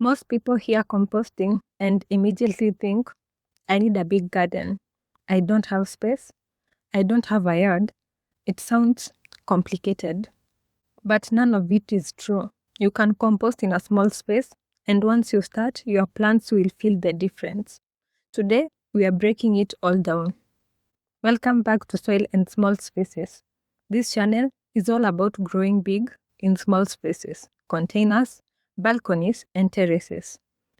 Most people hear composting and immediately think, I need a big garden. I don't have space. I don't have a yard. It sounds complicated. But none of it is true. You can compost in a small space, and once you start, your plants will feel the difference. Today, we are breaking it all down. Welcome back to Soil and Small Spaces. This channel is all about growing big in small spaces, containers, balconies, and terraces.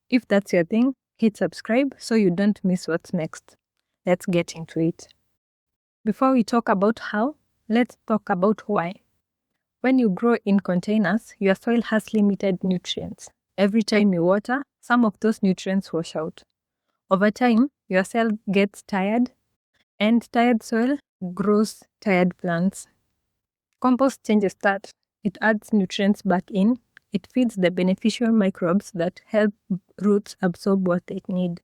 If that's your thing, hit subscribe so you don't miss what's next. Let's get into it. Before we talk about how, let's talk about why. When you grow in containers, your soil has limited nutrients. Every time you water, some of those nutrients wash out. Over time, your soil gets tired, and tired soil grows tired plants. Compost changes that. It adds nutrients back in. It feeds the beneficial microbes that help roots absorb what they need.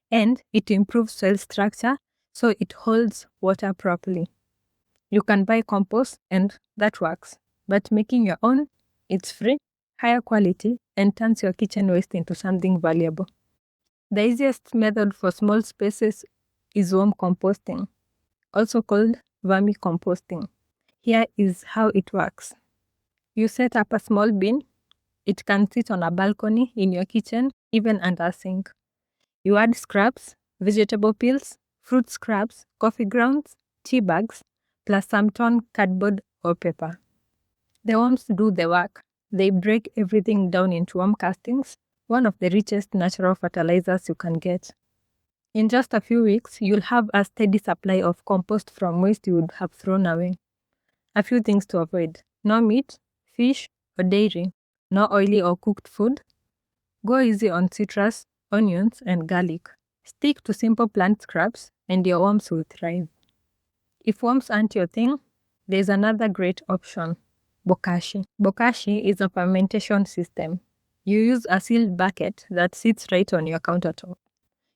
And it improves soil structure so it holds water properly. You can buy compost and that works. But making your own, it's free, higher quality, and turns your kitchen waste into something valuable. The easiest method for small spaces is worm composting, also called vermicomposting. Here is how it works. You set up a small bin. It can sit on a balcony, in your kitchen, even under a sink. You add scraps, vegetable peels, fruit scraps, coffee grounds, tea bags, plus some torn cardboard or paper. The worms do the work. They break everything down into worm castings, one of the richest natural fertilizers you can get. In just a few weeks, you'll have a steady supply of compost from waste you would have thrown away. A few things to avoid. No meat, fish, or dairy. No oily or cooked food. Go easy on citrus, onions, and garlic. Stick to simple plant scraps, and your worms will thrive. If worms aren't your thing, there's another great option. Bokashi. Bokashi is a fermentation system. You use a sealed bucket that sits right on your countertop.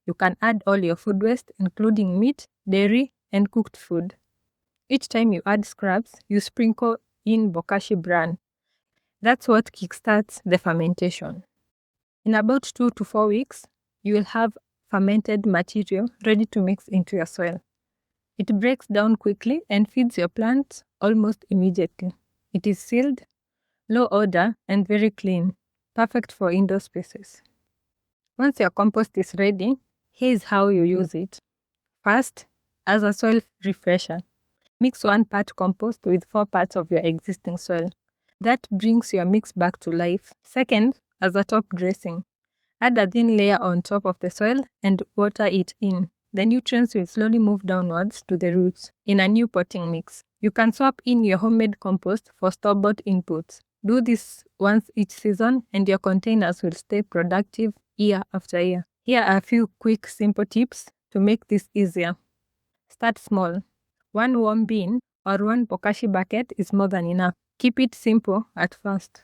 You can add all your food waste, including meat, dairy, and cooked food. Each time you add scraps, you sprinkle in Bokashi bran. That's what kickstarts the fermentation. In about 2 to 4 weeks, you will have fermented material ready to mix into your soil. It breaks down quickly and feeds your plants almost immediately. It is sealed, low odor, and very clean, perfect for indoor spaces. Once your compost is ready, here's how you use it. First, as a soil refresher, mix 1 part compost with 4 parts of your existing soil. That brings your mix back to life. Second, as a top dressing, add a thin layer on top of the soil and water it in. The nutrients will slowly move downwards to the roots in a new potting mix. You can swap in your homemade compost for store-bought inputs. Do this once each season and your containers will stay productive year after year. Here are a few quick, simple tips to make this easier. Start small. 1 warm bin or 1 Bokashi bucket is more than enough. Keep it simple at first.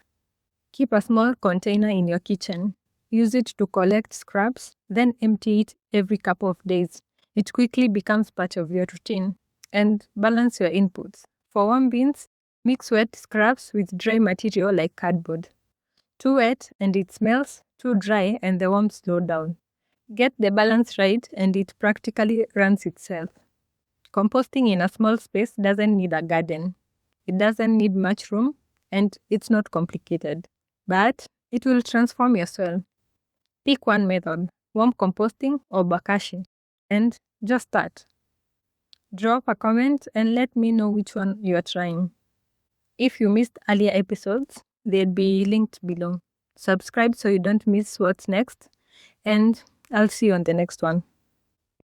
Keep a small container in your kitchen. Use it to collect scraps, then empty it every couple of days. It quickly becomes part of your routine. And balance your inputs. For warm bins, mix wet scraps with dry material like cardboard. Too wet and it smells, too dry and the worms slow down. Get the balance right and it practically runs itself. Composting in a small space doesn't need a garden. It doesn't need much room and it's not complicated. But it will transform your soil. Pick one method, worm composting or Bokashi, and just start. Drop a comment and let me know which one you are trying. If you missed earlier episodes, they'll be linked below. Subscribe so you don't miss what's next, and I'll see you on the next one.